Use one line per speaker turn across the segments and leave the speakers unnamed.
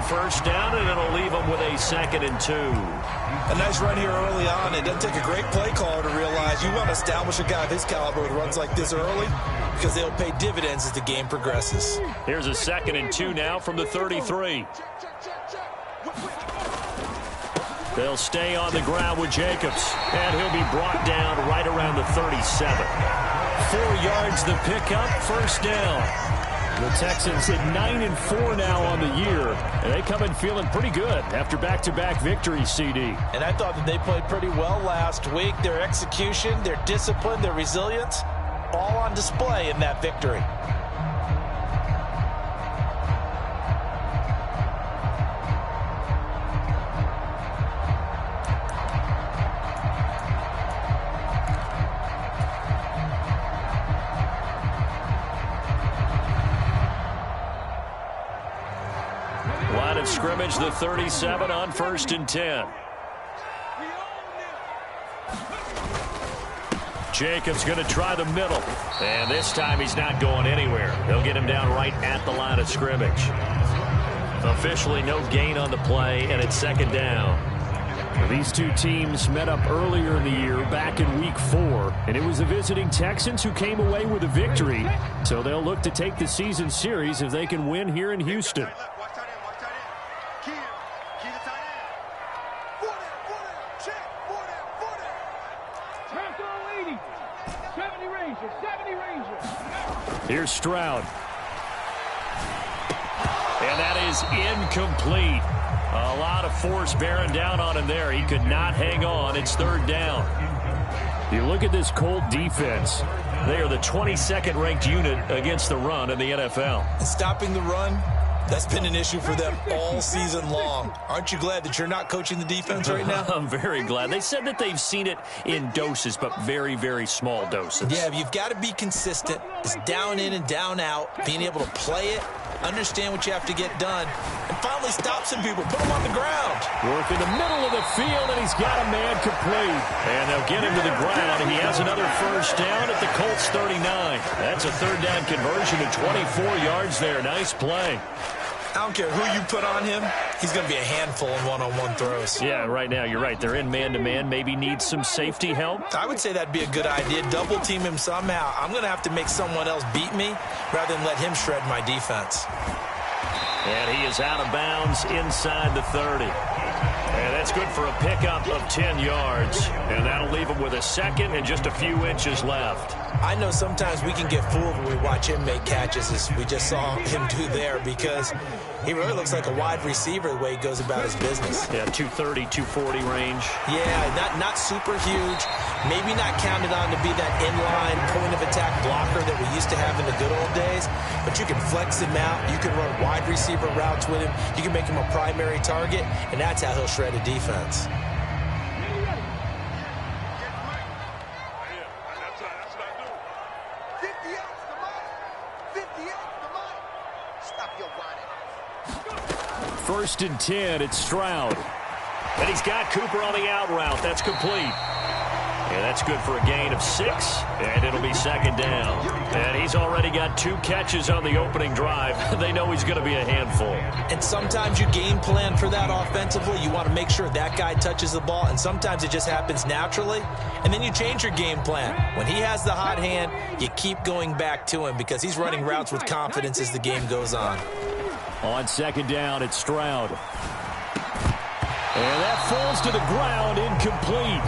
first down, and it'll leave them with a 2nd and 2.
A nice run here early on. It doesn't take a great play caller to realize you want to establish a guy of his caliber with runs like this early because they'll pay dividends as the game progresses.
Here's a 2nd and 2 now from the 33. They'll stay on the ground with Jacobs, and he'll be brought down right around the 37. 4 yards the pickup, first down. The Texans at 9-4 now on the year, and they come in feeling pretty good after back-to-back victories, CD.
And I thought that they played pretty well last week. Their execution, their discipline, their resilience, all on display in that victory.
Line of scrimmage, the 37 on 1st and 10. Jacobs going to try the middle. And this time he's not going anywhere. They'll get him down right at the line of scrimmage. Officially no gain on the play, and it's 2nd down.
These two teams met up earlier in the year, back in Week 4, and it was the visiting Texans who came away with a victory. So they'll look to take the season series if they can win here in Houston. Here's Stroud.
And that is incomplete. A lot of force bearing down on him there. He could not hang on. It's 3rd down.
You look at this Colt defense.
They are the 22nd ranked unit against the run in the NFL.
And stopping the run, that's been an issue for them all season long. Aren't you glad that you're not coaching the defense right now?
I'm very glad. They said that they've seen it in doses, but very, very small doses.
Yeah, you've got to be consistent. It's down in and down out, being able to play it, understand what you have to get done, and finally stop some people, put them on the ground.
Work in the middle of the field, and he's got a man complete.
And they'll get him to the ground, and he has another first down at the Colts 39. That's a 3rd down conversion of 24 yards there. Nice play.
I don't care who you put on him, he's going to be a handful in one-on-one throws.
Yeah, right now, you're right. They're in man-to-man, maybe need some safety help.
I would say that'd be a good idea. Double team him somehow. I'm going to have to make someone else beat me rather than let him shred my defense.
And he is out of bounds inside the 30. And that's good for a pickup of 10 yards. And that'll leave him with a 2nd and just a few inches left.
I know sometimes we can get fooled when we watch him make catches, as we just saw him do there, because he really looks like a wide receiver the way he goes about his business.
Yeah, 230, 240 range.
Yeah, not super huge. Maybe not counted on to be that inline point-of-attack blocker that we used to have in the good old days, but you can flex him out. You can run wide receiver routes with him. You can make him a primary target, and that's how he'll shred a defense.
First and 10, it's Stroud.
And he's got Cooper on the out route. That's complete. And that's good for a gain of 6, and it'll be 2nd down. And he's already got 2 catches on the opening drive. They know he's going to be a handful.
And sometimes you game plan for that offensively. You want to make sure that guy touches the ball, and sometimes it just happens naturally. And then you change your game plan. When he has the hot hand, you keep going back to him because he's running routes with confidence as the game goes on.
On 2nd down, it's Stroud. And that falls to the ground, incomplete.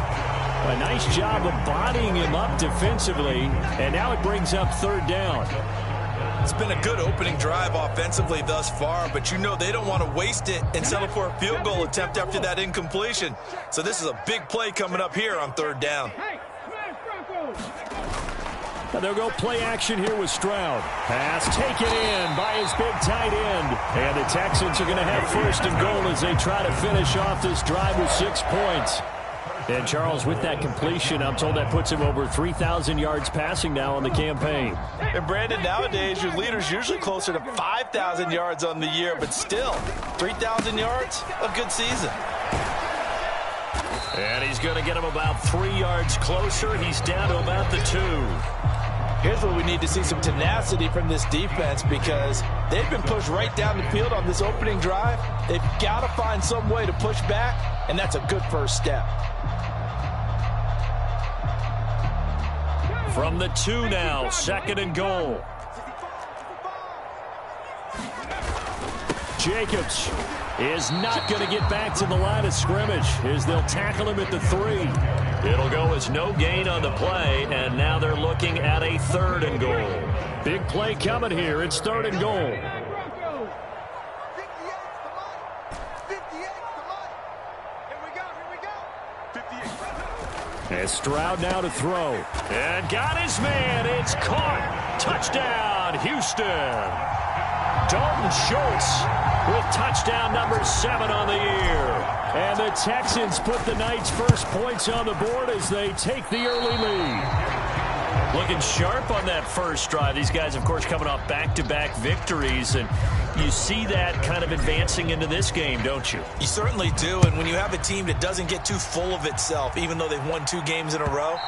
A nice job of bodying him up defensively, and now it brings up 3rd down.
It's been a good opening drive offensively thus far, but you know they don't want to waste it and settle for a field goal attempt after that incompletion. So this is a big play coming up here on 3rd down.
And they'll go play action here with Stroud. Pass taken in by his big tight end. And the Texans are going to have 1st and goal as they try to finish off this drive with 6 points. And Charles, with that completion, I'm told that puts him over 3,000 yards passing now on the campaign.
And Brandon, nowadays your leader's usually closer to 5,000 yards on the year, but still, 3,000 yards, a good season.
And he's going to get him about 3 yards closer. He's down to about the 2.
Here's where we need to see some tenacity from this defense because they've been pushed right down the field on this opening drive. They've got to find some way to push back, and that's a good first step.
From the 2 now, 2nd and goal. Jacobs is not going to get back to the line of scrimmage as they'll tackle him at the 3. It'll go as no gain on the play, and now they're looking at a 3rd and goal. Big play coming here. It's 3rd and goal. As Stroud now to throw. And got his man. It's caught. Touchdown, Houston. Dalton Schultz with touchdown number 7 on the year. And the Texans put the Knights' first points on the board as they take the early lead. Looking sharp on that first drive. These guys, of course, coming off back-to-back victories. And you see that kind of advancing into this game, don't you?
You certainly do. And when you have a team that doesn't get too full of itself, even though they've won 2 games in a row,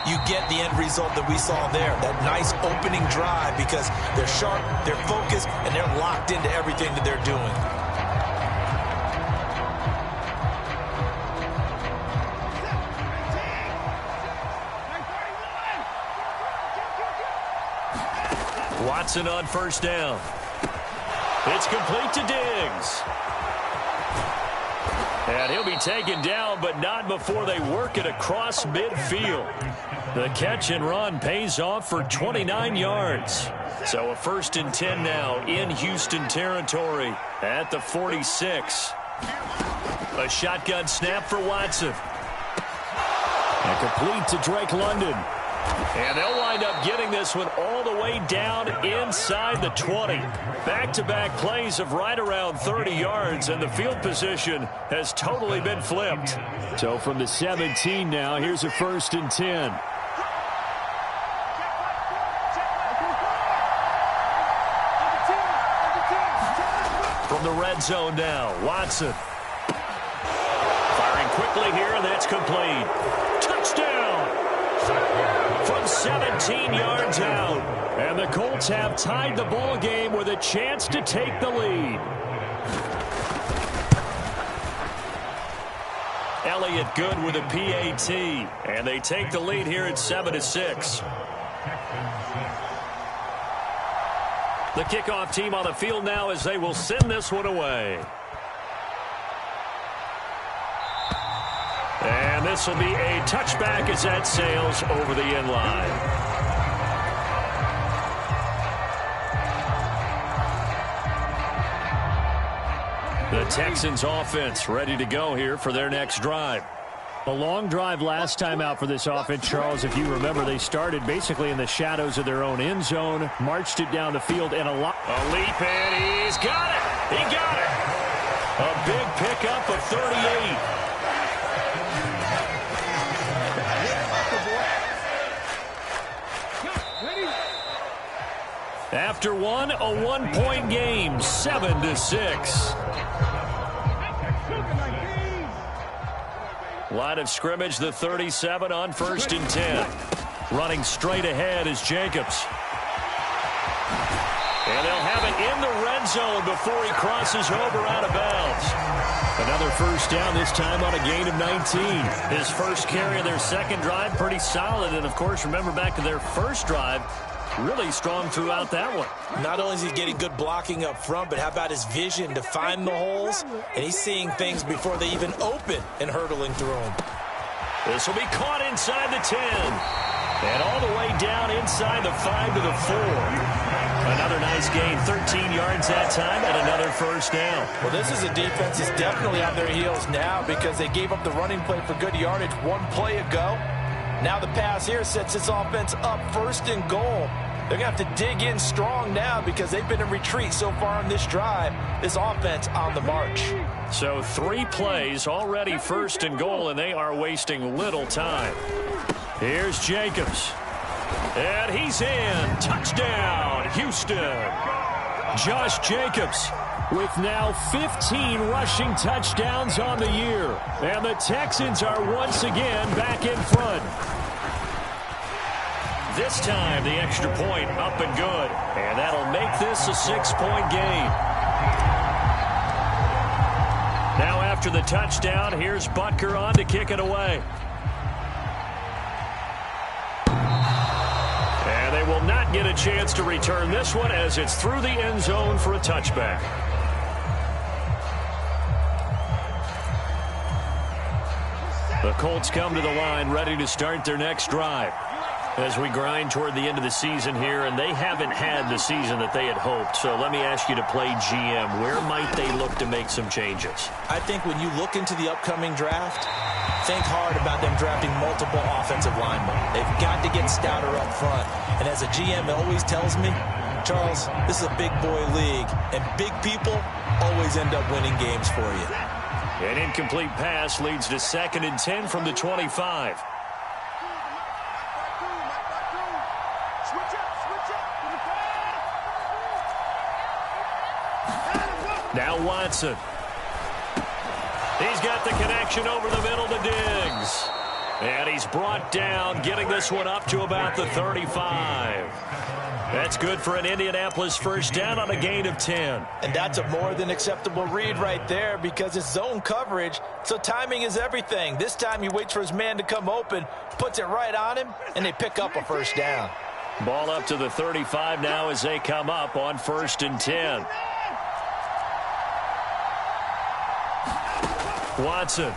you get the end result that we saw there. That nice opening drive because they're sharp, they're focused, and they're locked into everything that they're doing.
Watson on first down. It's complete to Diggs. And he'll be taken down, but not before they work it across midfield. The catch and run pays off for 29 yards. So a 1st and 10 now in Houston territory at the 46. A shotgun snap for Watson. And complete to Drake London. And they'll wind up getting this one all the way down inside the 20. Back-to-back plays of right around 30 yards, and the field position has totally been flipped. So from the 17 now, here's a 1st and 10. From the red zone now, Watson. Firing quickly here, and that's complete. Touchdown! From 17 yards out. And the Colts have tied the ball game with a chance to take the lead. Elliott good with a PAT. And they take the lead here at 7-6. The kickoff team on the field now as they will send this one away. And this will be a touchback as that sails over the end line. The Texans offense ready to go here for their next drive. A long drive last time out for this offense, Charles. If you remember, they started basically in the shadows of their own end zone, marched it down the field, and a leap, and he's got it. He got it. A big pickup of 38. After one, a 1-point game, 7-6. Line of scrimmage, the 37 on 1st and 10. Running straight ahead is Jacobs. And they'll have it in the red zone before he crosses over out of bounds. Another first down, this time on a gain of 19. His first carry of their second drive, pretty solid. And, of course, remember back to their first drive, really strong throughout that one.
Not only is he getting good blocking up front, but how about his vision to find the holes? And he's seeing things before they even open and hurtling through them.
This will be caught inside the 10. And all the way down inside the 5 to the 4. Another nice gain, 13 yards that time, and another first down.
Well, this is a defense that's definitely on their heels now because they gave up the running play for good yardage one play ago. Now the pass here sets this offense up 1st and goal. They're going to have to dig in strong now because they've been in retreat so far on this drive. This offense on the march.
So 3 plays already 1st and goal, and they are wasting little time. Here's Jacobs. And he's in. Touchdown, Houston. Josh Jacobs with now 15 rushing touchdowns on the year. And the Texans are once again back in front. This time, the extra point up and good. And that'll make this a 6-point game. Now after the touchdown, here's Butker on to kick it away. And they will not get a chance to return this one as it's through the end zone for a touchback. The Colts come to the line ready to start their next drive. As we grind toward the end of the season here, and they haven't had the season that they had hoped. So let me ask you to play GM. Where might they look to make some changes?
I think when you look into the upcoming draft, think hard about them drafting multiple offensive linemen. They've got to get stouter up front. And as a GM, it always tells me, Charles, this is a big boy league, and big people always end up winning games for you.
An incomplete pass leads to 2nd and 10 from the 25. Now Watson. He's got the connection over the middle to Diggs. And he's brought down, getting this one up to about the 35. That's good for an Indianapolis first down on a gain of 10.
And that's a more than acceptable read right there because it's zone coverage, so timing is everything. This time he waits for his man to come open, puts it right on him, and they pick up a first down.
Ball up to the 35 now as they come up on 1st and 10. Watson.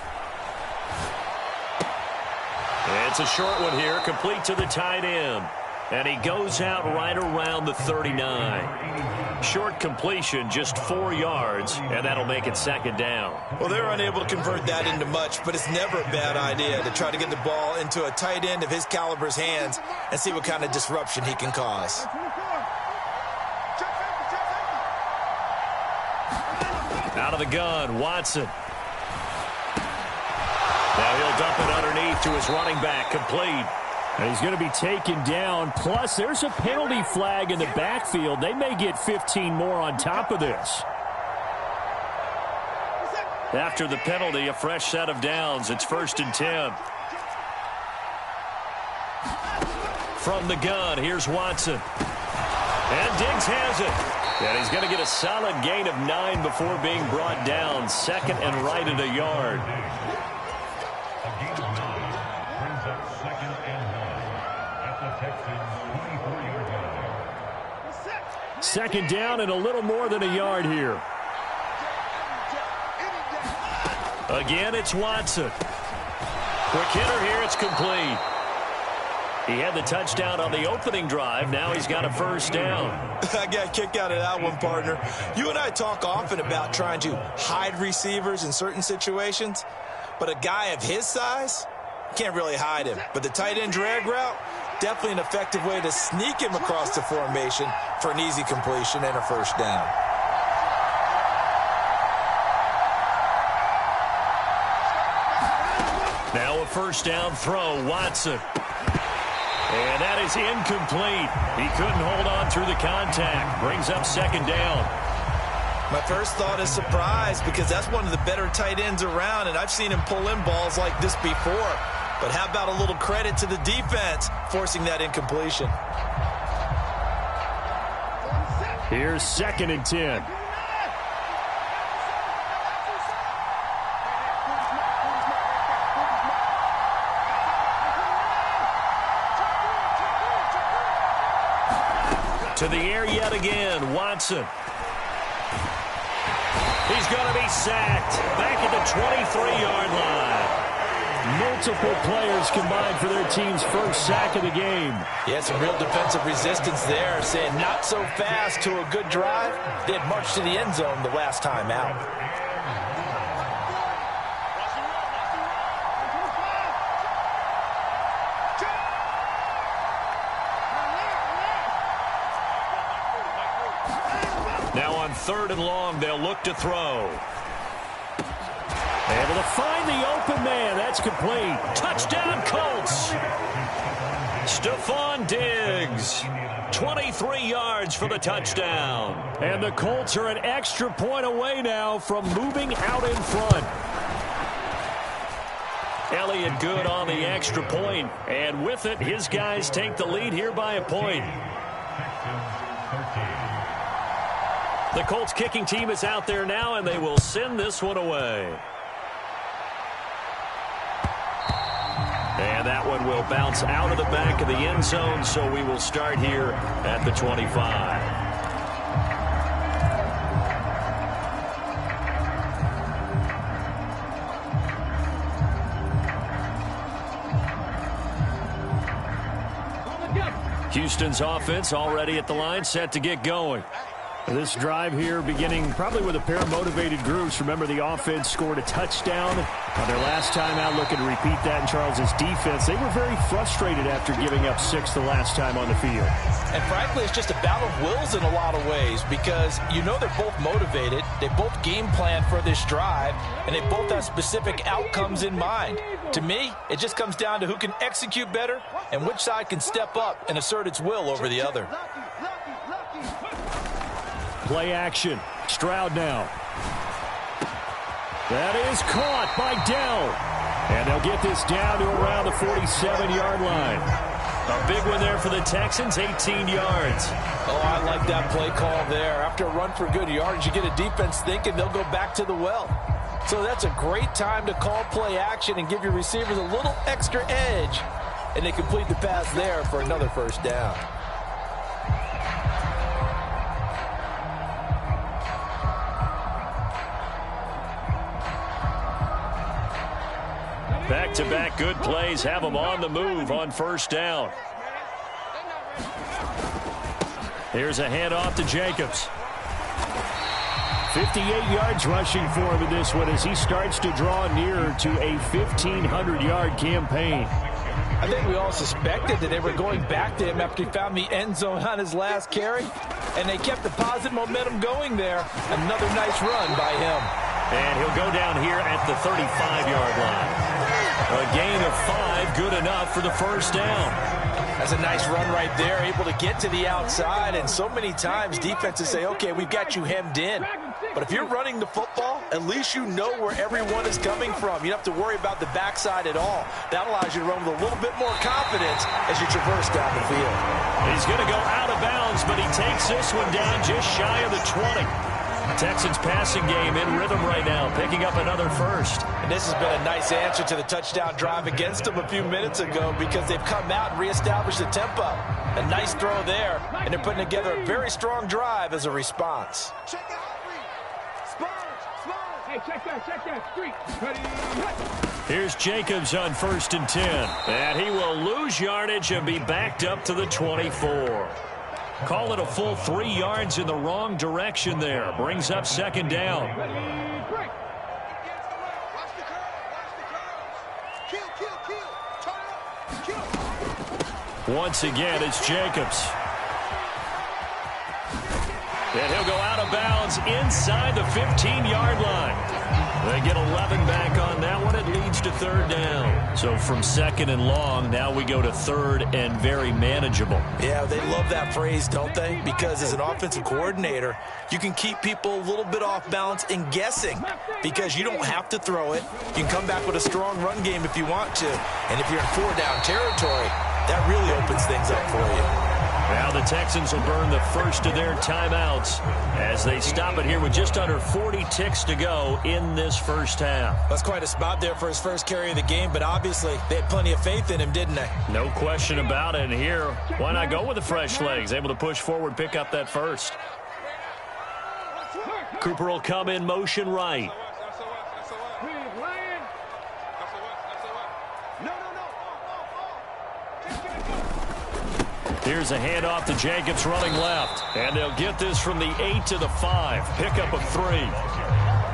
It's a short one here, complete to the tight end. And he goes out right around the 39. Short completion, just 4 yards, and that'll make it 2nd down.
Well, they're unable to convert that into much, but it's never a bad idea to try to get the ball into a tight end of his caliber's hands and see what kind of disruption he can cause.
Out of the gun, Watson. Now he'll dump it underneath to his running back, complete.
And he's going to be taken down. Plus, there's a penalty flag in the backfield. They may get 15 more on top of this.
After the penalty, a fresh set of downs. It's 1st and 10. From the gun, here's Watson. And Diggs has it. And he's going to get a solid gain of 9 before being brought down. 2nd and right at a yard.
2nd down and a little more than a yard here.
Again, it's Watson. Quick hitter here, it's complete. He had the touchdown on the opening drive. Now he's got a first down.
I got a kick out of that one, partner. You and I talk often about trying to hide receivers in certain situations, but a guy of his size can't really hide him. But the tight end drag route, definitely an effective way to sneak him across the formation for an easy completion and a first down.
Now a first down throw, Watson. And that is incomplete. He couldn't hold on through the contact. Brings up 2nd down.
My first thought is surprise because that's one of the better tight ends around, and I've seen him pull in balls like this before. But how about a little credit to the defense forcing that incompletion?
Here's 2nd and 10.
To the air yet again, Watson. He's going to be sacked back at the 23-yard line.
Multiple players combined for their team's first sack of the game.
Yeah, some real defensive resistance there, saying not so fast to a good drive. They had marched to the end zone the last time out.
Now on 3rd and long, they'll look to throw.
Able to find the open man. That's complete.
Touchdown, Colts. Stephon Diggs. 23 yards for the touchdown.
And the Colts are an extra point away now from moving out in front.
Elliott good on the extra point, and with it, his guys take the lead here by a point. The Colts kicking team is out there now, and they will send this one away. And that one will bounce out of the back of the end zone, so we will start here at the 25. Houston's offense already at the line, set to get going.
This drive here beginning probably with a pair of motivated groups. Remember, the offense scored a touchdown on their last time out, looking to repeat that in Charles's defense. They were very frustrated after giving up 6 the last time on the field.
And frankly, it's just a battle of wills in a lot of ways because you know they're both motivated. They both game plan for this drive, and they both have specific outcomes in mind. To me, it just comes down to who can execute better and which side can step up and assert its will over the other.
Play action. Stroud now. That is caught by Dell. And they'll get this down to around the 47-yard line.
A big one there for the Texans, 18 yards.
Oh, I like that play call there. After a run for good yards, you get a defense thinking they'll go back to the well. So that's a great time to call play action and give your receivers a little extra edge. And they complete the pass there for another first down.
Back-to-back good plays have them on the move on first down. Here's a handoff to Jacobs.
58 yards rushing for him in this one as he starts to draw nearer to a 1,500-yard campaign.
I think we all suspected that they were going back to him after he found the end zone on his last carry, and they kept the positive momentum going there. Another nice run by him.
And he'll go down here at the 35-yard line. A gain of 5, good enough for the first down.
That's a nice run right there, able to get to the outside. And so many times defenses say, okay, we've got you hemmed in. But if you're running the football, at least you know where everyone is coming from. You don't have to worry about the backside at all. That allows you to run with a little bit more confidence as you traverse down the field.
He's going to go out of bounds, but he takes this one down just shy of the 20. Texans passing game in rhythm right now, picking up another first.
And this has been a nice answer to the touchdown drive against them a few minutes ago because they've come out and reestablished the tempo. A nice throw there, and they're putting together a very strong drive as a response.
Hey, check that, street.
Here's Jacobs on 1st and 10. And he will lose yardage and be backed up to the 24. Call it a full 3 yards in the wrong direction there. Brings up second down. Once again, it's Jacobs. And he'll go out of bounds inside the 15-yard line. They get 11 back on that one. It leads to third down. So from second and long, now we go to third and very manageable.
Yeah, they love that phrase, don't they? Because as an offensive coordinator, you can keep people a little bit off balance and guessing because you don't have to throw it. You can come back with a strong run game if you want to. And if you're in 4-down territory, that really opens things up for you.
Now the Texans will burn the first of their timeouts as they stop it here with just under 40 ticks to go in this first half.
That's quite a spot there for his first carry of the game, but obviously they had plenty of faith in him, didn't they?
No question about it. And here, why not go with the fresh legs? Able to push forward, pick up that first. Cooper will come in motion right. Here's a handoff to Jacobs running left. And they'll get this from the 8 to the 5. Pickup of 3.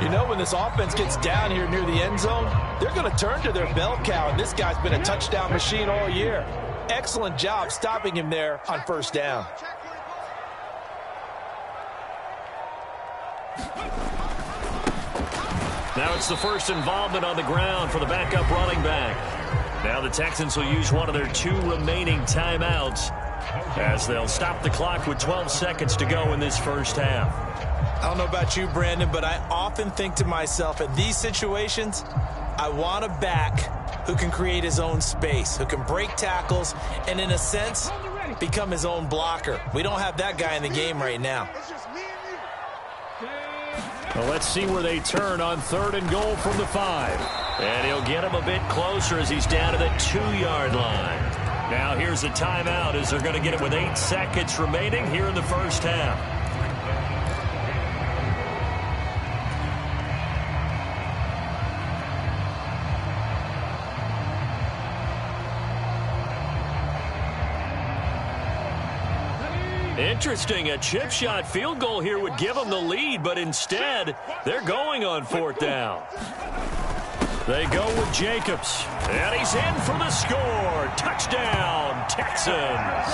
You know, when this offense gets down here near the end zone, they're going to turn to their bell cow, and this guy's been a touchdown machine all year. Excellent job stopping him there on first down.
Now it's the first involvement on the ground for the backup running back. Now the Texans will use one of their 2 remaining timeouts as they'll stop the clock with 12 seconds to go in this first half.
I don't know about you, Brandon, but I often think to myself, in these situations, I want to back who can create his own space, who can break tackles, and in a sense, become his own blocker. We don't have that guy in the game right now.
Well, let's see where they turn on 3rd and goal from the 5.
And he'll get him a bit closer as he's down to the 2-yard line. Now here's the timeout as they're going to get it with 8 seconds remaining here in the first half. Interesting, a chip shot field goal here would give them the lead, but instead, they're going on 4th down. They go with Jacobs, and he's in for the score. Touchdown, Texans.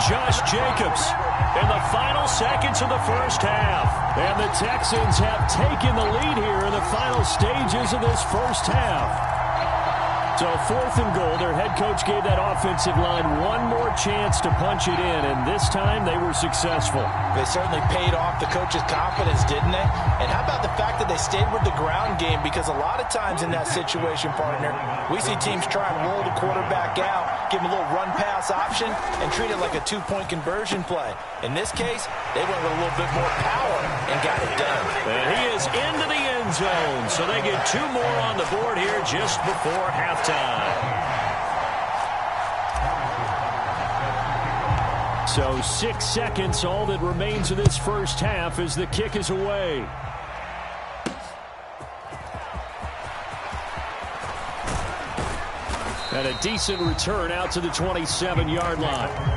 Josh Jacobs in the final seconds of the first half.
And the Texans have taken the lead here in the final stages of this first half. So 4th and goal, their head coach gave that offensive line one more chance to punch it in, and this time they were successful.
They certainly paid off the coach's confidence, didn't they? And how about the fact that they stayed with the ground game? Because a lot of times in that situation, partner, we see teams try and roll the quarterback out, give him a little run-pass option, and treat it like a 2-point conversion play. In this case, they went with a little bit more power and got it done.
And he is into the end zone, so they get 2 more on the board here just before halftime.
So 6 seconds, all that remains of this first half as the kick is away. And a decent return out to the 27-yard line.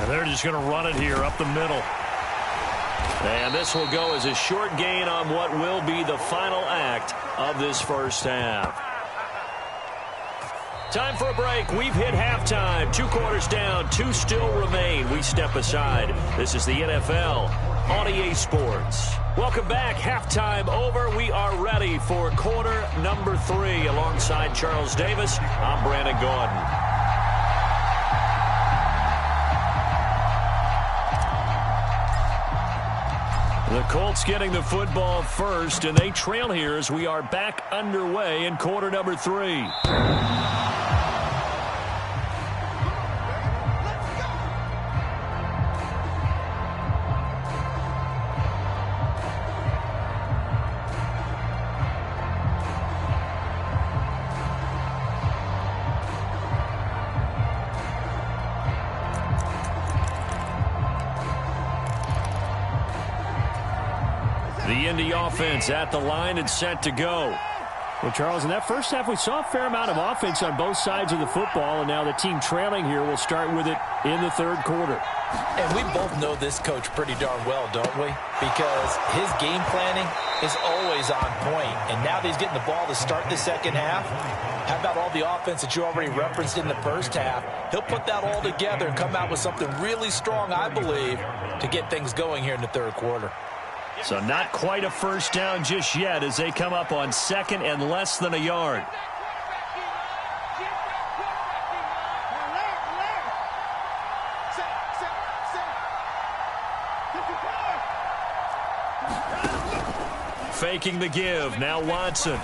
They're just going to run it here up the middle. And this will go as a short gain on what will be the final act of this first half. Time for a break. We've hit halftime. 2 quarters down, 2 still remain. We step aside. This is the NFL on EA Sports. Welcome back. Halftime over. We are ready for quarter number 3. Alongside Charles Davis, I'm Brandon Gordon. The Colts getting the football first, and they trail here as we are back underway in quarter number 3. The Indy offense at the line and set to go.
Well, Charles, in that first half, we saw a fair amount of offense on both sides of the football, and now the team trailing here will start with it in the 3rd quarter.
And we both know this coach pretty darn well, don't we? Because his game planning is always on point. And now that he's getting the ball to start the second half, how about all the offense that you already referenced in the first half? He'll put that all together and come out with something really strong, I believe, to get things going here in the 3rd quarter.
So not quite a first down just yet as they come up on 2nd and less than a yard. Faking the give. Now Watson.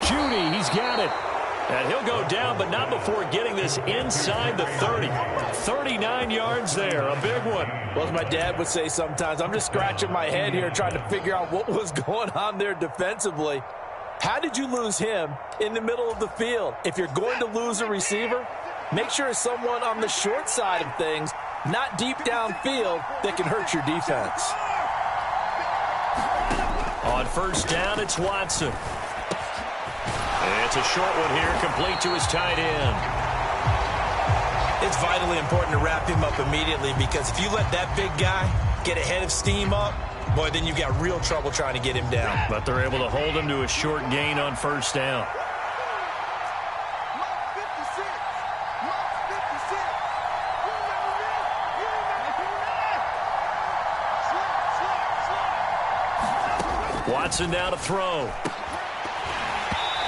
Judy, he's got it.
And he'll go down, but not before getting this inside the 30. 39 yards there, a big one.
Well, as my dad would say sometimes, I'm just scratching my head here trying to figure out what was going on there defensively. How did you lose him in the middle of the field? If you're going to lose a receiver, make sure it's someone on the short side of things, not deep downfield, that can hurt your defense.
On first down, it's Watson. It's a short one here, complete to his tight end.
It's vitally important to wrap him up immediately because if you let that big guy get ahead of steam up, boy, then you've got real trouble trying to get him down.
But they're able to hold him to a short gain on first down. Watson now to throw.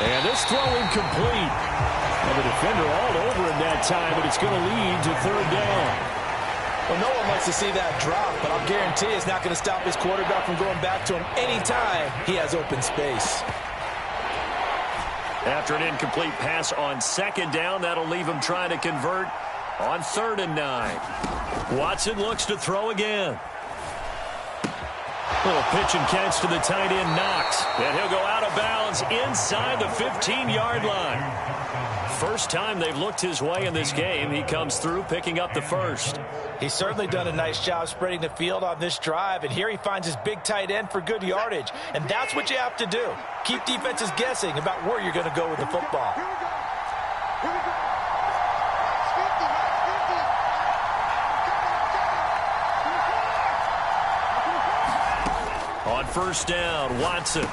And this throw incomplete. And the defender all over him that time, but it's going to lead to third down.
Well, no one wants to see that drop, but I'll guarantee it's not going to stop his quarterback from going back to him anytime he has open space.
After an incomplete pass on second down, that'll leave him trying to convert on 3rd and 9. Watson looks to throw again. Little pitch and catch to the tight end, Knox. And he'll go out of bounds inside the 15-yard line. First time they've looked his way in this game. He comes through picking up the first.
He's certainly done a nice job spreading the field on this drive, and here he finds his big tight end for good yardage. And that's what you have to do. Keep defenses guessing about where you're going to go with the football.
On first down, Watson.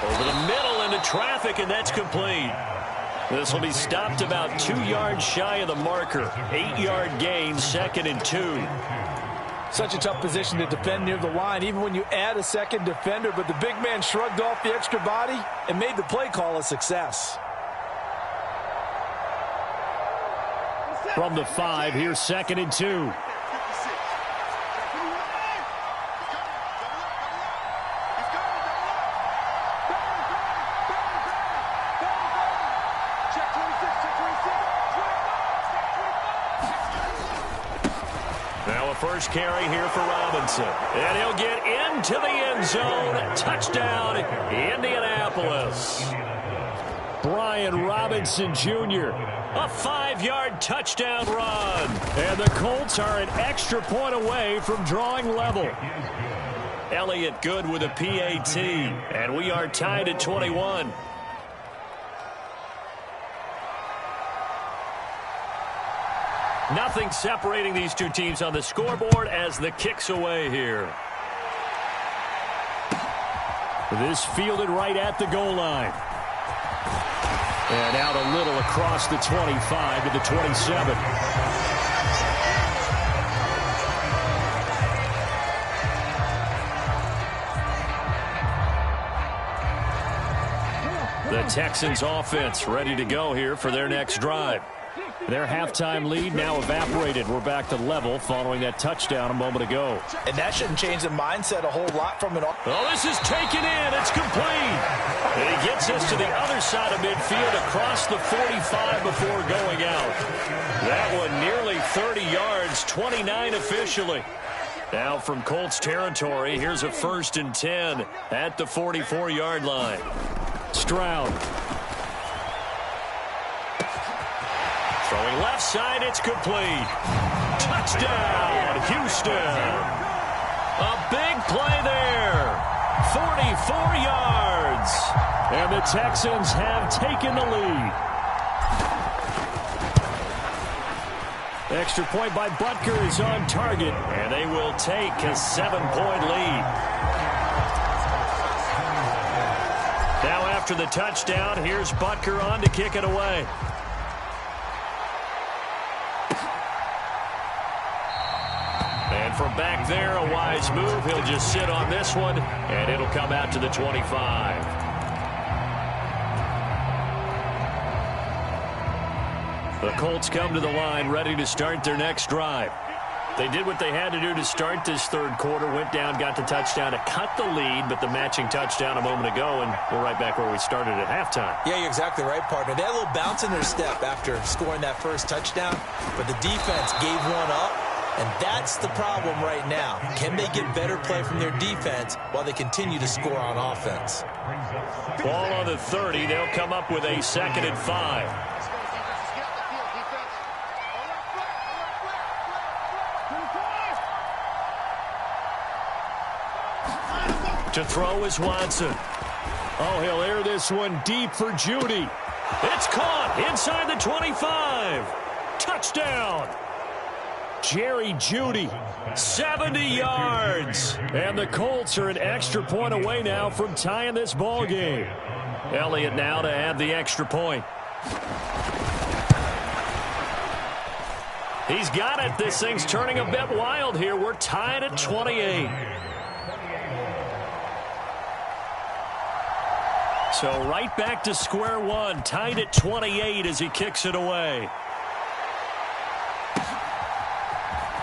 Over the middle into traffic, and that's complete. This will be stopped about 2 yards shy of the marker. 8-yard gain, 2nd and 2.
Such a tough position to defend near the line, even when you add a second defender, but the big man shrugged off the extra body and made the play call a success.
From the 5, here's 2nd and 2.
First carry here for Robinson. And he'll get into the end zone. Touchdown, Indianapolis.
Brian Robinson Jr.
A 5-yard touchdown run.
And the Colts are an extra point away from drawing level.
Elliott good with a PAT. And we are tied at 21. Nothing separating these two teams on the scoreboard as the kick's away here.
This fielded right at the goal line. And out a little across the 25 to the 27.
The Texans offense ready to go here for their next drive.
Their halftime lead now evaporated. We're back to level following that touchdown a moment ago.
And that shouldn't change the mindset a whole lot from it.
Oh, this is taken in. It's complete. And he gets us to the other side of midfield across the 45 before going out. That one nearly 30 yards, 29 officially. Now from Colts territory, here's a 1st and 10 at the 44-yard line.
Stroud.
Throwing left side, it's complete. Touchdown, Houston. A big play there. 44 yards.
And the Texans have taken the lead. Extra point by Butker is on target.
And they will take a 7-point lead. Now after the touchdown, here's Butker on to kick it away. And from back there, a wise move. He'll just sit on this one, and it'll come out to the 25. The Colts come to the line ready to start their next drive. They did what they had to do to start this third quarter, went down, got the touchdown to cut the lead, but the matching touchdown a moment ago, and we're right back where we started at halftime.
Yeah, you're exactly right, partner. They had a little bounce in their step after scoring that first touchdown, but the defense gave one up, and that's the problem right now. Can they get better play from their defense while they continue to score on offense?
Ball on the 30. They'll come up with a 2nd and 5. To throw is Watson.
Oh, he'll air this one deep for Judy.
It's caught inside the 25. Touchdown.
Jerry Judy.
70 yards.
And the Colts are an extra point away now from tying this ball game.
Elliott now to add the extra point. He's got it. This thing's turning a bit wild here. We're tied at 28. So right back to square one, tied at 28 as he kicks it away.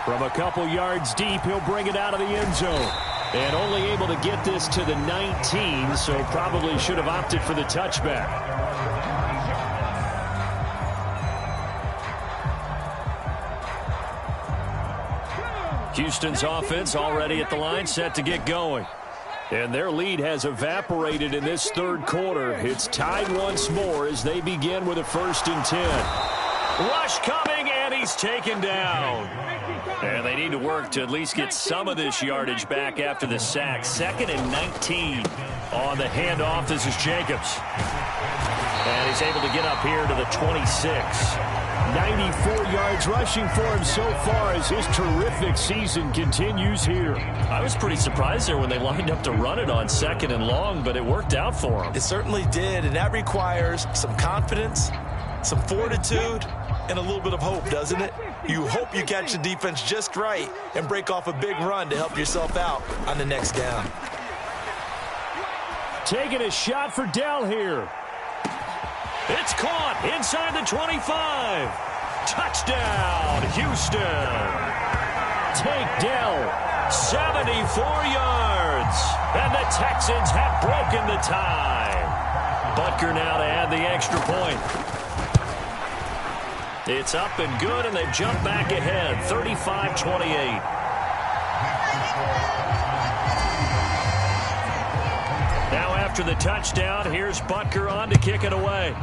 From a couple yards deep, he'll bring it out of the end zone. And only able to get this to the 19, so probably should have opted for the touchback. Houston's offense already at the line, set to get going. And their lead has evaporated in this third quarter. It's tied once more as they begin with a 1st and 10.
Rush coming, and he's taken down. And they need to work to at least get some of this yardage back after the sack. 2nd and 19 on the handoff. This is Jacobs. And he's able to get up here to the 26.
94 yards rushing for him so far as his terrific season continues here.
I was pretty surprised there when they lined up to run it on 2nd and long, but it worked out for him.
It certainly did, and that requires some confidence, some fortitude, and a little bit of hope, doesn't it? You hope you catch the defense just right and break off a big run to help yourself out on the next down.
Taking a shot for Dell here.
It's caught inside the 25. Touchdown, Houston.
Take Dell.
74 yards. And the Texans have broken the tie. Butker now to add the extra point. It's up and good, and they've jumped back ahead, 35-28. Now after the touchdown, here's Butker on to kick it away.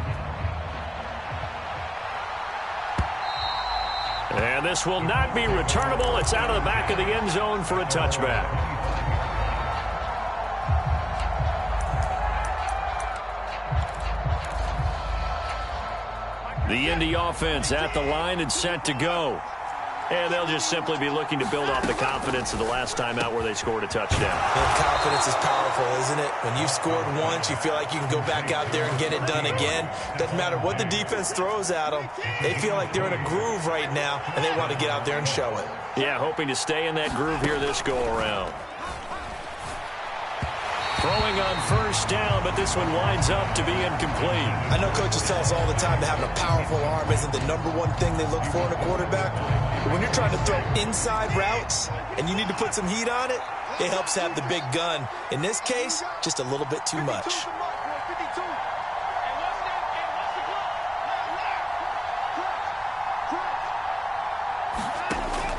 And this will not be returnable. It's out of the back of the end zone for a touchback. The Indy offense at the line and set to go. And they'll just simply be looking to build off the confidence of the last time out where they scored a touchdown.
And confidence is powerful, isn't it? When you've scored once, you feel like you can go back out there and get it done again. Doesn't matter what the defense throws at them. They feel like they're in a groove right now, and they want to get out there and show it.
Yeah, hoping to stay in that groove here this go-around. Throwing on 1st down, but this one winds up to be incomplete.
I know coaches tell us all the time that having a powerful arm isn't the #1 thing they look for in a quarterback. But when you're trying to throw inside routes and you need to put some heat on it, it helps have the big gun. In this case, just a little bit too much.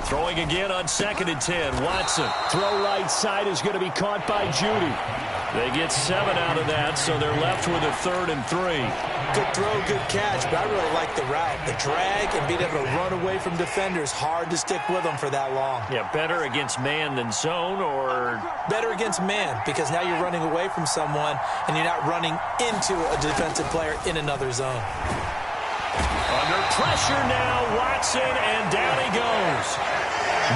Throwing again on 2nd and 10. Watson.
Throw right side is going to be caught by Judy.
They get 7 out of that, so they're left with a 3rd and 3.
Good throw, good catch, but I really like the route. The drag and being able to run away from defenders, hard to stick with them for that long.
Yeah, better against man than zone, or?
Better against man, because now you're running away from someone and you're not running into a defensive player in another zone.
Under pressure now, Watson, and down he goes.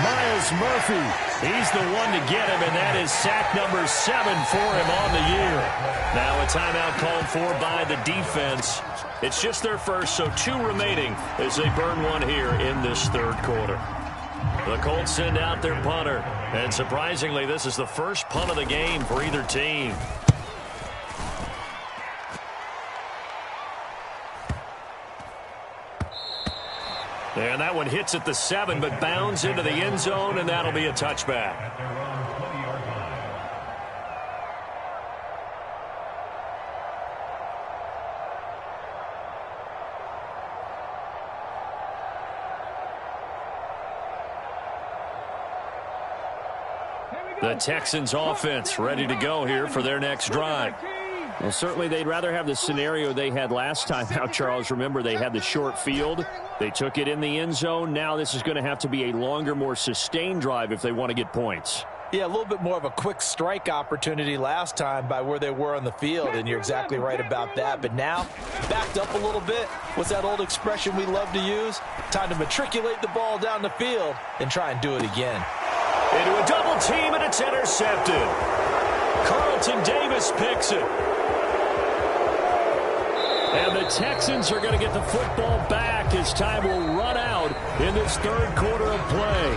Miles Murphy.
He's the one to get him, and that is sack number 7 for him on the year. Now a timeout called for by the defense. It's just their first, so 2 remaining as they burn one here in this third quarter. The Colts send out their punter, and surprisingly, this is the first punt of the game for either team. And that one hits at the 7, but bounds into the end zone, and that'll be a touchback. The Texans offense ready to go here for their next drive.
Well, certainly they'd rather have the scenario they had last time out, Charles. Remember, they had the short field. They took it in the end zone. Now this is going to have to be a longer, more sustained drive if they want to get points.
Yeah, a little bit more of a quick strike opportunity last time by where they were on the field, and you're exactly right about that. But now, backed up a little bit. What's that old expression we love to use? Time to matriculate the ball down the field and try and do it again.
Into a double team, and it's intercepted. Carlton Davis picks it.
And the Texans are going to get the football back as time will run out in this third quarter of play.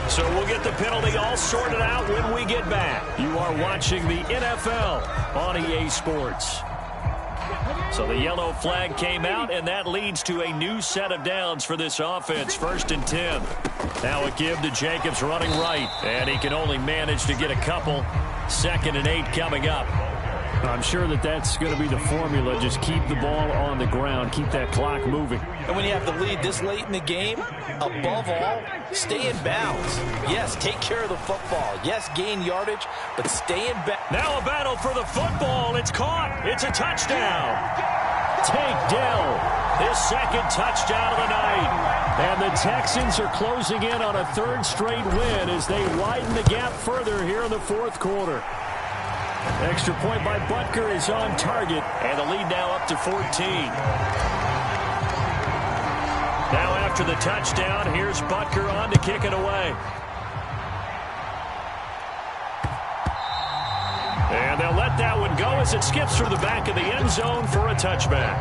So we'll get the penalty all sorted out when we get back. You are watching the NFL on EA Sports. So the yellow flag came out, and that leads to a new set of downs for this offense. 1st and 10. Now a give to Jacobs running right, and he can only manage to get a couple. 2nd and 8 coming up.
I'm sure that's going to be the formula. Just keep the ball on the ground. Keep that clock moving.
And when you have the lead this late in the game, above all, stay in bounds. Yes, take care of the football. Yes, gain yardage, but stay in bounds.
Now a battle for the football. It's caught. It's a touchdown.
Take Dell.
His 2nd touchdown of the night.
And the Texans are closing in on a 3rd straight win as they widen the gap further here in the 4th quarter. Extra point by Butker is on target.
And the lead now up to 14. Now after the touchdown, here's Butker on to kick it away. And they'll let that one go as it skips through the back of the end zone for a touchback.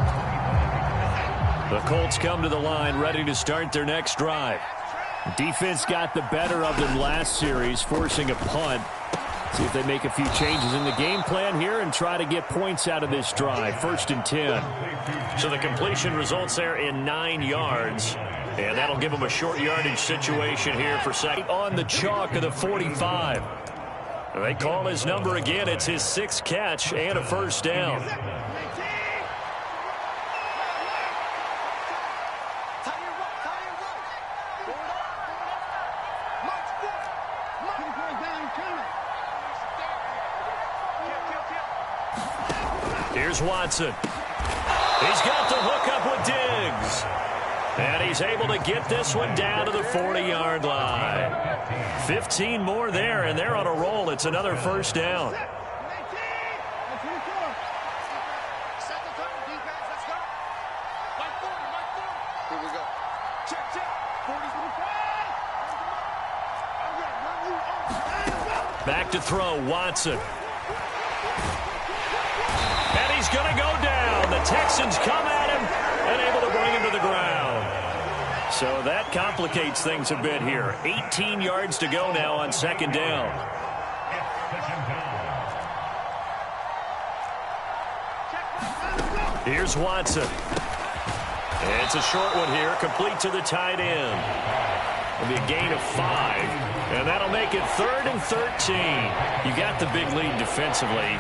The Colts come to the line ready to start their next drive.
Defense got the better of them last series, forcing a punt. See if they make a few changes in the game plan here and try to get points out of this drive. 1st and 10.
So the completion results there in 9 yards. And that'll give them a short yardage situation here for second. On the chalk of the 45. They call his number again. It's his 6th catch and a 1st down. Here's Watson. He's got the hook up with Diggs. And he's able to get this one down to the 40-yard line. 15 more there, and they're on a roll. It's another 1st down. Back to throw, Watson. And he's going to go down. The Texans come at him and able to bring him to the ground. So that complicates things a bit here. 18 yards to go now on 2nd down. Here's Watson. It's a short one here, complete to the tight end. It'll be a gain of 5, and that'll make it 3rd and 13. You got the big lead defensively.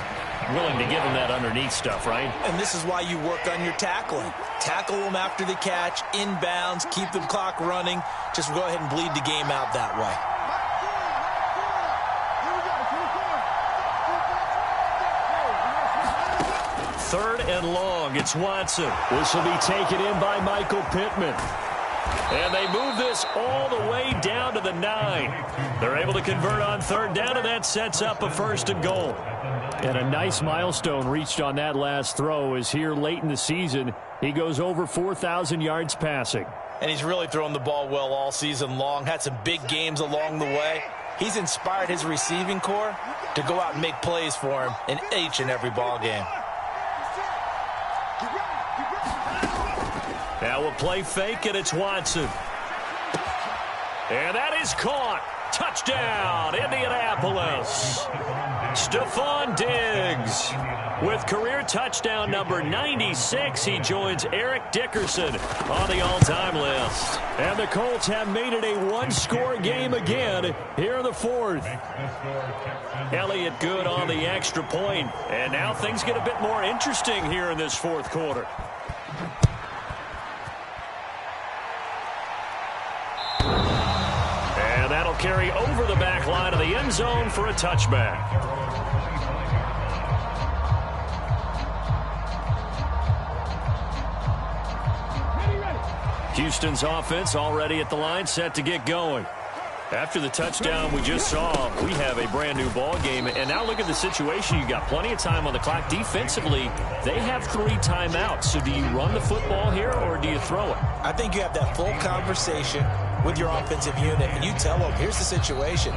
Willing to give him that underneath stuff, right?
And this is why you work on your tackling. Tackle them after the catch, inbounds, keep the clock running. Just go ahead and bleed the game out that way.
3rd and long. It's Watson.
This will be taken in by Michael Pittman.
And they move this all the way down to the 9. They're able to convert on 3rd down, and that sets up a 1st and goal.
And a nice milestone reached on that last throw is here late in the season. He goes over 4,000 yards passing.
And he's really thrown the ball well all season long. Had some big games along the way. He's inspired his receiving corps to go out and make plays for him in each and every ball game.
Now a play fake, and it's Watson. And that is caught. Touchdown, Indianapolis. Stephon Diggs with career touchdown number 96. He joins Eric Dickerson on the all-time list.
And the Colts have made it a one-score game again here in the 4th.
Elliott good on the extra point. And now things get a bit more interesting here in this 4th quarter. And that'll carry over the back line of the end zone for a touchback. Houston's offense already at the line, set to get going. After the touchdown we just saw, we have a brand new ball game. And now look at the situation. You got plenty of time on the clock. Defensively, they have 3 timeouts. So do you run the football here or do you throw it?
I think you have that full conversation. with your offensive unit and you tell them, here's the situation.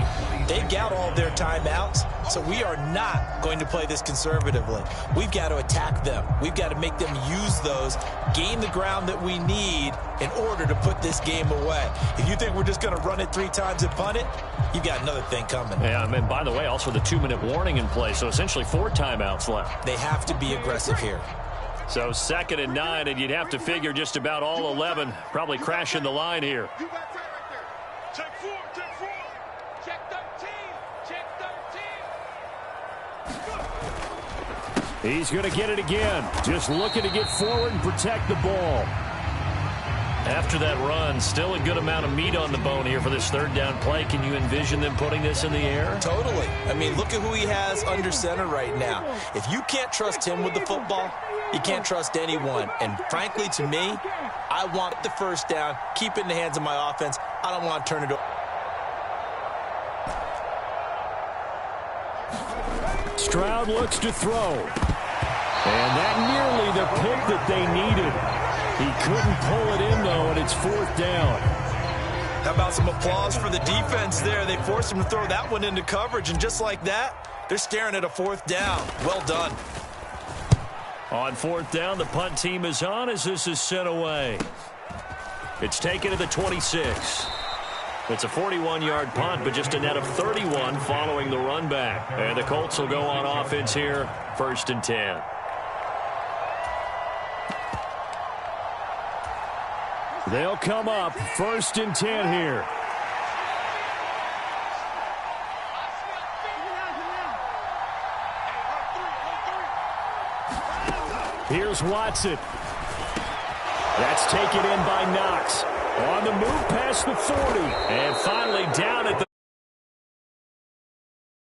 They've got all their timeouts, so we are not going to play this conservatively. We've got to attack them. We've got to make them use those, gain the ground that we need in order to put this game away. If you think we're just going to run it 3 times and punt it, you've got another thing coming.
Yeah, I mean, by the way, also the 2-minute warning in play, so essentially 4 timeouts left.
They have to be aggressive here.
So 2nd and 9, and you'd have to figure just about all 11 probably crashing the line here.
You got time right there. Check 4, check 4. Check 13, check 13.
He's going to get it again. Just looking to get forward and protect the ball.
After that run, still a good amount of meat on the bone here for this 3rd down play. Can you envision them putting this in the air?
Totally. I mean, look at who he has under center right now. If you can't trust him with the football, you can't trust anyone. And frankly, to me, I want the 1st down, keep it in the hands of my offense. I don't want to turn it over.
Stroud looks to throw. And that nearly the pick that they needed. He couldn't pull it in, though, and it's 4th down.
How about some applause for the defense there? They forced him to throw that one into coverage, and just like that, they're staring at a 4th down. Well done.
On 4th down, the punt team is on as this is sent away. It's taken to the 26. It's a 41-yard punt, but just a net of 31 following the run back. And the Colts will go on offense here, 1st and 10.
They'll come up 1st and 10 here. Here's Watson. That's taken in by Knox. On the move past the 40. And finally down at the